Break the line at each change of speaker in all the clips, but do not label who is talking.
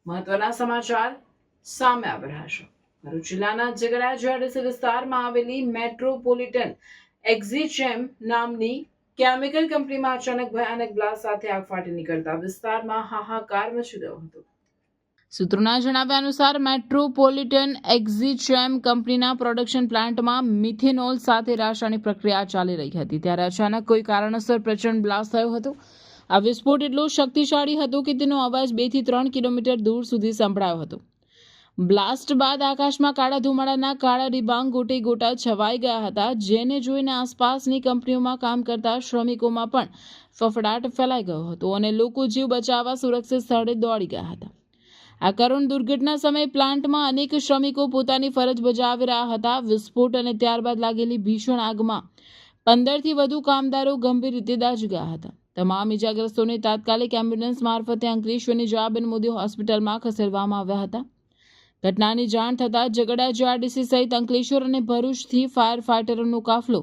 મહત્વના સમાચાર સામે આવી રહ્યા છે। ભરૂચ જિલ્લાના ઝઘડા જીઆઈડીસી વિસ્તારમાં આવેલી મેટ્રોપોલિટન એક્ઝિચેમ નામની કેમિકલ કંપનીમાં અચાનક ભયાનક બ્લાસ્ટ સાથે આગ ફાટી નીકળતા વિસ્તારમાં હાહાકાર મચી ગયો હતો। સૂત્રોના જણાવ્યા અનુસાર મેટ્રોપોલિટન એક્ઝિચેમ કંપનીના પ્રોડક્શન પ્લાન્ટમાં મિથેનોલ સાથે રાસાયણિક પ્રક્રિયા ચાલી રહી હતી ત્યારે અચાનક કોઈ કારણસર પ્રચંડ બ્લાસ્ટ થયો હતો। આ વિસ્ફોટ એટલો શક્તિશાળી હતો કે તેનો અવાજ 2 થી 3 કિલોમીટર દૂર સુધી સંભળાયો હતો। બ્લાસ્ટ બાદ આકાશમાં કાળા ધુમાડાના કાળા ડિબાંગ ગોટે ગોટા છવાઈ ગયા હતા, જેને જોઈને આસપાસની કંપનીઓમાં કામ કરતા શ્રમિકોમાં પણ ફફડાટ ફેલાઈ ગયો હતો અને લોકો જીવ બચાવવા સુરક્ષિત સ્થળે દોડી ગયા હતા। આ કરુણ દુર્ઘટના સમયે પ્લાન્ટમાં અનેક શ્રમિકો પોતાની ફરજ બજાવી રહ્યા હતા। વિસ્ફોટ અને ત્યારબાદ લાગેલી ભીષણ આગમાં 15 થી વધુ કામદારો ગંભીર રીતે દાઝી ગયા હતા। તમામ ઇજાગ્રસ્તોને તાત્કાલિક એમ્બ્યુલન્સ મારફતે અંકલેશ્વરની જયાબેન મોદી હોસ્પિટલમાં ખસેડવામાં આવ્યા હતા। ઘટનાની જાણ થતાં ઝઘડા જીઆઈડીસી સહિત અંકલેશ્વર અને ભરૂચથી ફાયર ફાઇટરોનો કાફલો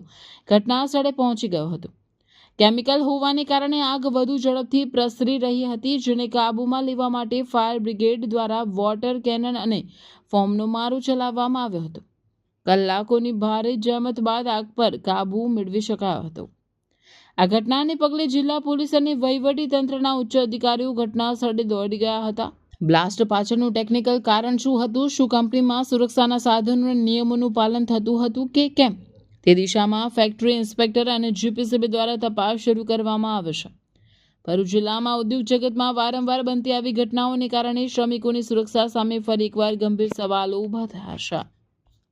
ઘટના સ્થળે પહોંચી ગયો હતો। કેમિકલ હોવાને કારણે આગ વધુ ઝડપથી પ્રસરી રહી હતી, જેને કાબૂમાં લેવા માટે ફાયર બ્રિગેડ દ્વારા વોટર કેનન અને ફોમનો મારો ચલાવવામાં આવ્યો હતો। કલાકોની ભારે જહેમત બાદ આગ પર કાબૂ મેળવી શકાયો હતો। આ ઘટનાને પગલે જિલ્લા પોલીસ અને વહીવટી તંત્રના ઉચ્ચ અધિકારીઓ ઘટના સ્થળે દોડી ગયા હતા। બ્લાસ્ટ પાછળનું ટેકનિકલ કારણ શું હતું, શું કંપનીમાં સુરક્ષાના સાધનો અને નિયમોનું પાલન થતું હતું કે કેમ, તે દિશામાં ફેક્ટરી ઇન્સ્પેક્ટર અને જીપીસીબી દ્વારા તપાસ શરૂ કરવામાં આવશે। ભરૂચ જિલ્લામાં ઉદ્યોગ જગતમાં વારંવાર બનતી આવી ઘટનાઓને કારણે શ્રમિકોની સુરક્ષા સામે ફરી એકવાર ગંભીર સવાલો ઊભા થયા છે।